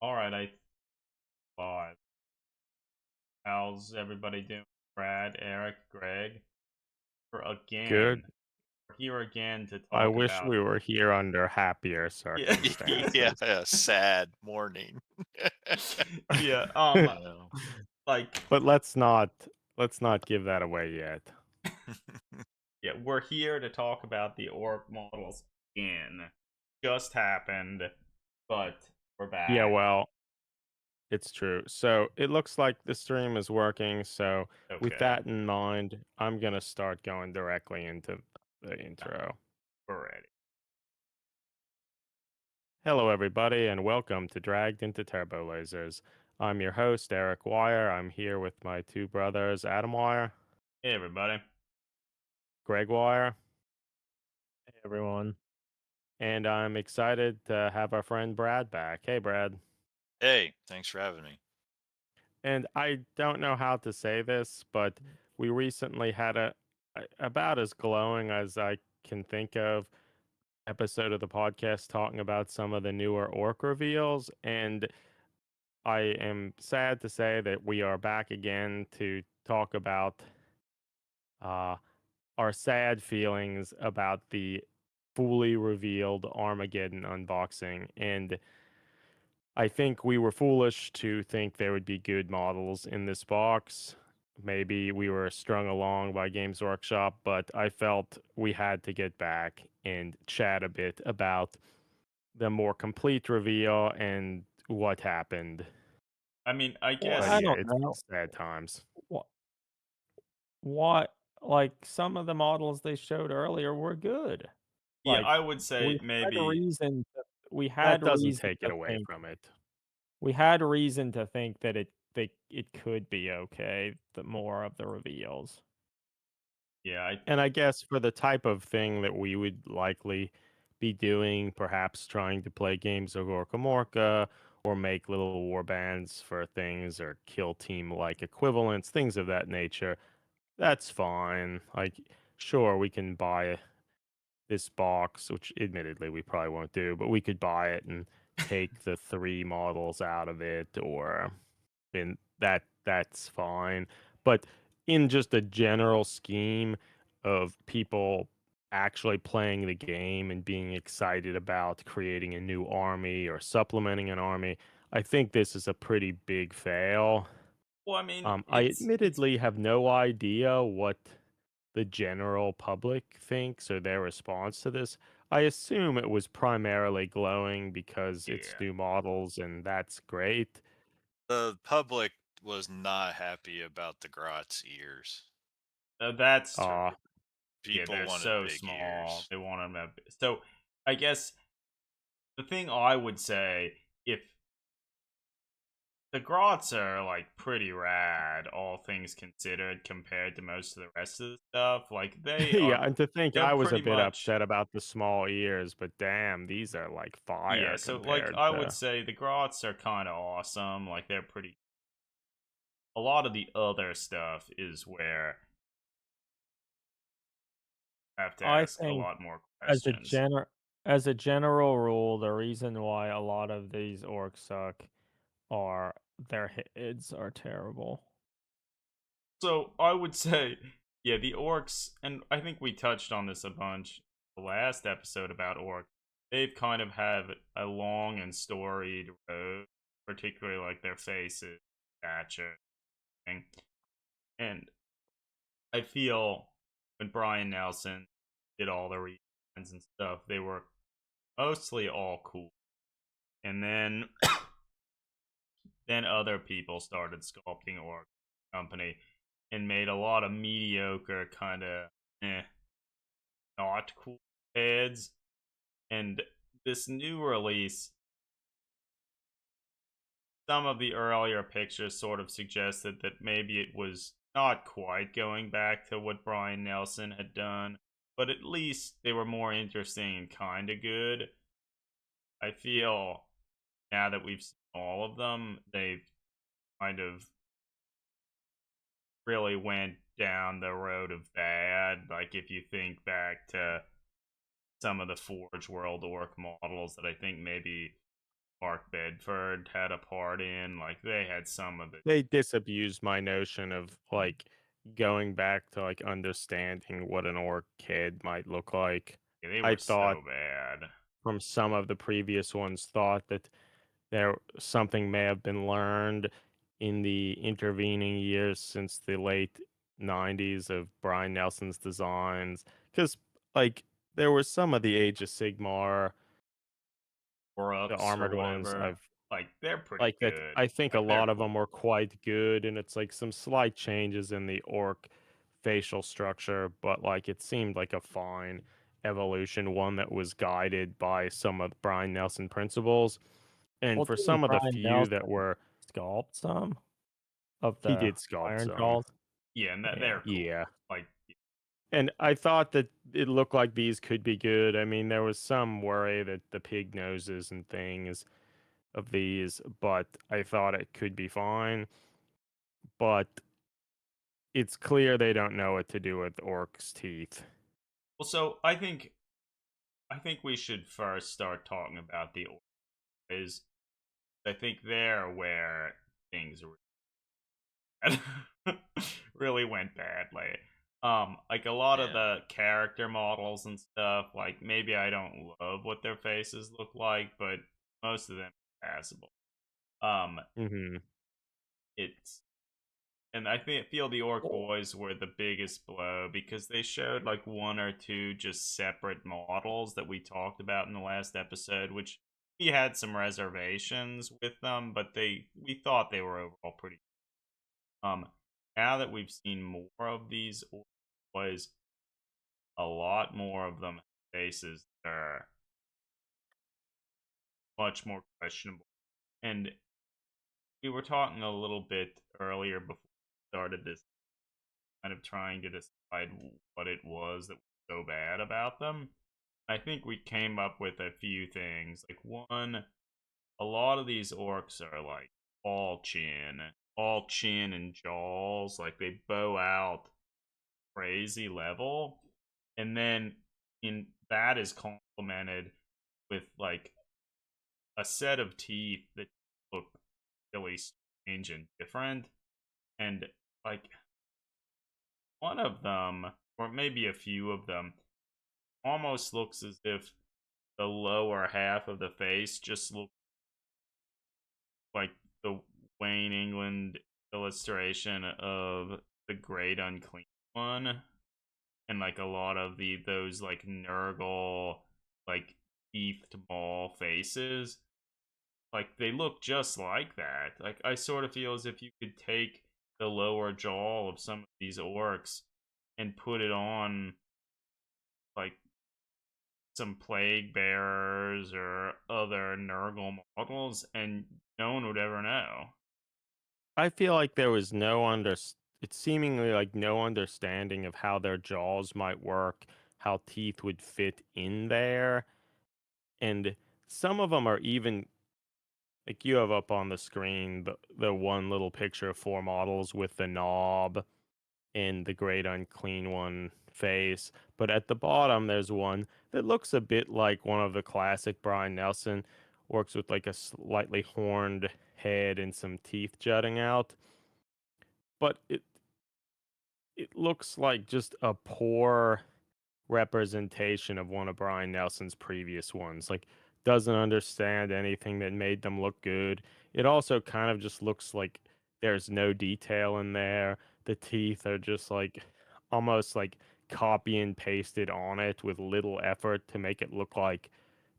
All right, I thought. How's everybody doing? Brad, Eric, Greg, we're Good. again. We're here again to I talk wish about. we were here under happier Yeah, Yeah, circumstances. a sad morning. yeah. Yeah. Like, But let's not give that away yet. yeah, we're here to talk about the orc models again. Just happened, but we're Yeah, back. well, it's true. So it looks like the stream is working. So with Okay, that in mind, I'm gonna start going directly into the intro. we're ready. Hello, everybody, and welcome to Dragged into Turbo Lasers. I'm your host, Eric Wire. I'm here with my two brothers, Adam Wire, Hey, everybody. Greg Wire, Hey everyone. and I'm excited to have our friend Brad back. Hey, Brad. Hey, thanks for having me. And I don't know how to say this, but we recently had about as glowing as I can think of episode of the podcast talking about some of the newer orc reveals, and I am sad to say that we are back again to talk about uh, our sad feelings about the fully revealed Armageddon unboxing. And I think we were foolish to think there would be good models in this box. Maybe we were strung along by Games Workshop, but I felt we had to get back and chat a bit about the more complete reveal and what happened. I mean, I Well, But I guess. yeah, don't it's been know sad times. what like some of the models they showed earlier were good. Yeah, Like I would say we had maybe. reason to, we That had doesn't reason take it to away think from it. we had reason to think that it could be okay. The more of the reveals. Yeah, And I guess for the type of thing that we would likely be doing, perhaps trying to play games of Orca or make little war bands for things or kill team like equivalents, things of that nature, that's fine. Like, sure, we can buy this box, which admittedly we probably won't do, but we could buy it and take the three models out of it, or and that's fine. But in just a general scheme of people actually playing the game and being excited about creating a new army or supplementing an army, I think this is a pretty big fail. well, I mean, I it's admittedly have no idea what the general public thinks or their response to this. I assume it was primarily glowing because it's yeah. new models and that's great. The public was not happy about the Grot's ears. That's true. Uh Yeah, People they're wanted so big small. ears. They want them to. So, I guess the thing I would say, if the Grots are like pretty rad, all things considered, compared to most of the rest of the stuff, like they are, Yeah, and to think they're I was a pretty bit much. upset about the small ears, but damn, these are like Yeah, fire so like compared I would to. say the Grots are kind of awesome. Like they're pretty. A lot of the other stuff is where I have to I ask a think lot more as a questions. gener as a general rule, the reason why a lot of these orcs suck are their heads are terrible. So I would say, yeah, the orcs, and I think we touched on this a bunch the last episode about orcs. They've kind of have a long and storied road, particularly like their faces, stature, thing. And I feel when Brian Nelson did all the redesigns and stuff, they were mostly all cool. And then other people started sculpting orc company and made a lot of mediocre kind of not cool heads. And this new release, some of the earlier pictures sort of suggested that maybe it was not quite going back to what Brian Nelson had done, but at least they were more interesting and kind of good. I feel now that we've seen all of them, they've kind of really went down the road of bad. Like if you think back to some of the Forge World Orc models that I think maybe Mark Bedford had a part in. Like they had some of the They disabused my notion of like going back to like understanding what an orc kid might look like. yeah, they I were thought so bad. from some of the previous ones thought that there something may have been learned in the intervening years since the late 90s of Brian Nelson's designs, because like there were some of the Age of Sigmar, the Orks or armored ones whatever. I've Like they're pretty like that. good. I think a Like they're lot of them cool. were quite good, and it's like some slight changes in the orc facial structure, but like it seemed like a fine evolution, one that was guided by some of Brian Nelson principles. And Well, for didn't some of the Brian few that Nelson were, sculpt some of he the did sculpt Iron some. Jaws? Yeah, and Yeah. they're cool. Yeah. Like And I thought that it looked like these could be good. I mean, there was some worry that the pig noses and things of these, but I thought it could be fine. But it's clear they don't know what to do with Orc's teeth. well, so I think we should first start talking about the Orks. I think they're where things really went badly. Like a lot of Yeah. the character models and stuff, like maybe I don't love what their faces look like, but most of them are passable. Um, Mm-hmm. it's and I feel the Orc Boys were the biggest blow because they showed like one or two just separate models that we talked about in the last episode, which we had some reservations with them, but we thought they were overall pretty. Um, Now that we've seen more of these Orc Boys, a lot more of them faces that are much more questionable. And we were talking a little bit earlier before we started this, kind of trying to decide what it was that was so bad about them. I think we came up with a few things. Like one, a lot of these orcs are like all chin and jaws. Like they bow out crazy level, and then in that is complemented with like a set of teeth that look really strange and different. And like one of them, or maybe a few of them, almost looks as if the lower half of the face just looks like the Wayne England illustration of the Great Unclean One, and like a lot of those like Nurgle like teethed mall faces. Like they look just like that. Like I sort of feel as if you could take the lower jaw of some of these orcs and put it on like some plague bearers or other Nurgle models, and no one would ever know. I feel like there was it's seemingly like no understanding of how their jaws might work, how teeth would fit in there, and some of them are even like you have up on the screen the one little picture of four models with the knob and the Great Unclean One face, but at the bottom there's one that looks a bit like one of the classic Brian Nelson works with like a slightly horned head and some teeth jutting out, but it looks like just a poor representation of one of Brian Nelson's previous ones. Like, doesn't understand anything that made them look good. It also kind of just looks like there's no detail in there. The teeth are just like almost like copy and pasted on it with little effort to make it look like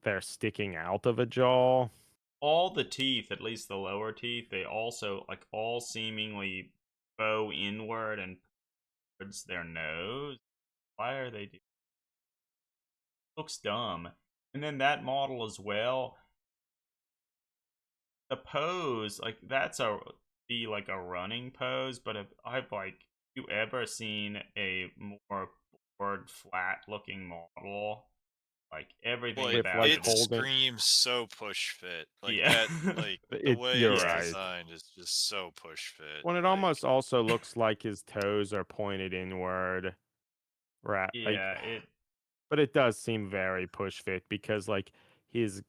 they're sticking out of a jaw. All the teeth, at least the lower teeth, they also like all seemingly bow inward and towards their nose. Why are they doing? Looks dumb. And then that model as well, the pose, like that's a be like a running pose, but if I've like you ever seen a more bored, flat looking model? Like Well, everything it, With about like it it is holding screams so push fit. Like yeah. that, like the it, way you're it's Yeah. right. designed is just so push fit. When it Like, almost also looks like his toes are pointed inward. Right. Like Yeah, it but it does seem very push fit because like his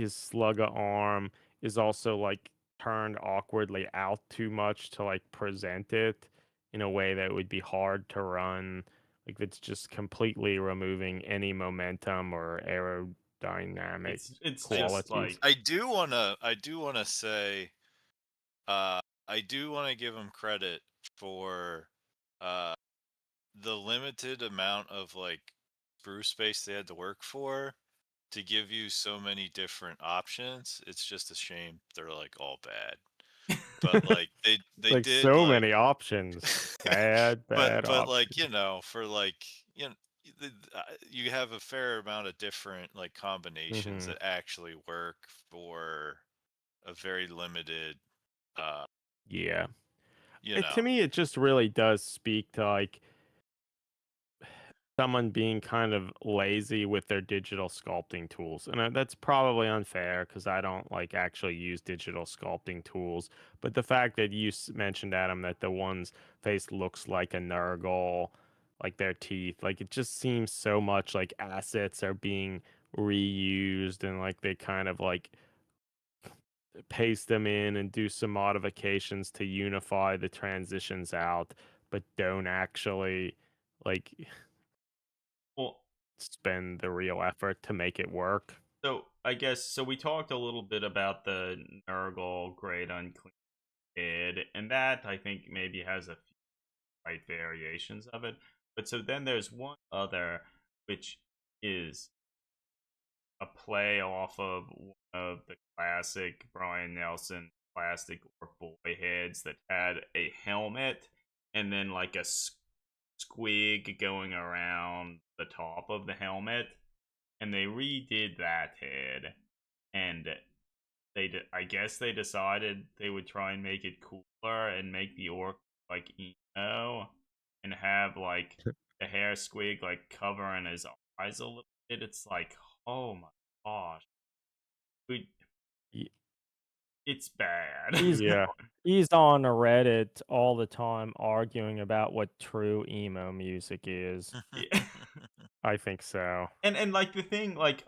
slugger arm is also like turned awkwardly out too much to like present it in a way that would be hard to run. Like it's just completely removing any momentum or aerodynamic It's just qualities. like I do wanna say, I do wanna give him credit for uh the limited amount of like brew space they had to work for to give you so many different options. It's just a shame they're like all bad. But like they Like did so like many options. Bad, but bad like options. you know for like you know you have a fair amount of different like combinations Hmm. that actually work for a very limited uh Yeah. you To know me, it just really does speak to like someone being kind of lazy with their digital sculpting tools. And that's probably unfair because I don't like actually use digital sculpting tools. But the fact that you mentioned, Adam, that the one's face looks like a Nurgle, like their teeth, like it just seems so much like assets are being reused and like they kind of like paste them in and do some modifications to unify the transitions out, but don't actually like well, spend the real effort to make it work. so I guess so. We talked a little bit about the Nurgle Great Unclean Kid, and that I think maybe has a few slight variations of it. But so then there's one other which is a play off of one of the classic Brian Nelson plastic or boy heads that had a helmet and then like a squig going around the top of the helmet, and they redid that head, and I guess they decided they would try and make it cooler and make the orc like emo and have like the hair squig like covering his eyes a little bit. It's like, oh my gosh, we, Y- it's bad. He's Yeah, he's on Reddit all the time arguing about what true emo music is. Yeah. I think so. And like the thing, like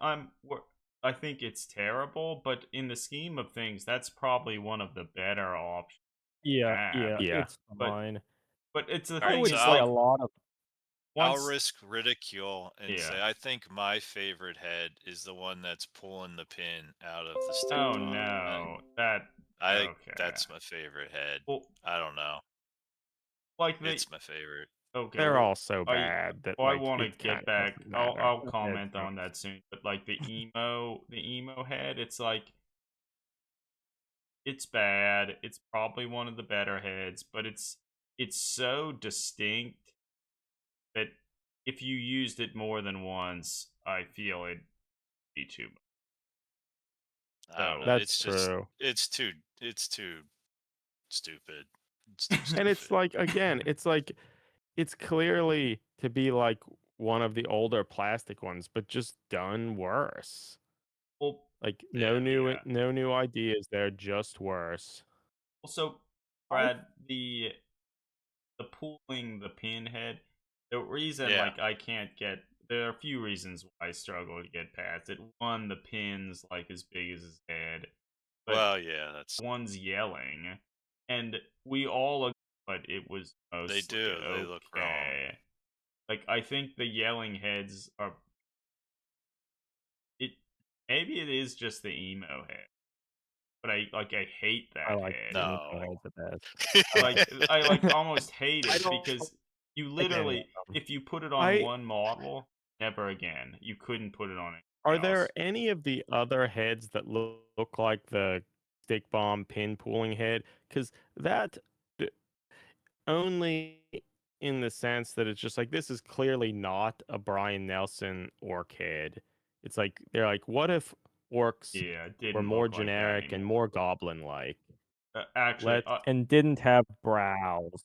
I think it's terrible, but in the scheme of things, that's probably one of the better options to Yeah, have. yeah, Yeah. it's But fine. it's the all I right thing would so is say a like lot of I'll once, risk ridicule and yeah. say I think my favorite head is the one that's pulling the pin out of the stick Oh bomb. no, that I think okay. that's my favorite head. Well, I don't know. like the It's my favorite. okay. They're Well, all so I bad that I like want to it kind get of back. doesn't I'll matter. I'll heads. comment on that soon. But like the emo head, it's like it's bad. It's probably one of the better heads, but it's so distinct that if you used it more than once, I feel it'd be too much. I don't So know. That's It's just true. it's too stupid. It's too And it's stupid. like again, it's like it's clearly to be like one of the older plastic ones, but just done worse. well, Like Yeah. yeah. no new ideas. They're just worse. Also, I Brad, the pulling the pinhead, the reason Yeah. like I can't get there are a few reasons why I struggle to get past it. One, the pin's like as big as his head, but Well, yeah, that's one's yelling, and we all agree, but it was they mostly do. They look wrong. okay. Like I think the yelling heads are it. Maybe it is just the emo head, but I hate I that like the head. emo No. head the best. I like almost hate I it don't because you like any literally, of them. if you put it on I one model, never again. You couldn't put it on Are anything there else. any of the other heads that look like the stick bomb pin pooling head? Because that d- only in the sense that it's just like this is clearly not a Brian Nelson orc head. It's like they're like, what if orcs Yeah, it were didn't more look like that generic and anymore. more goblin like? Actually, Let's and didn't have brows.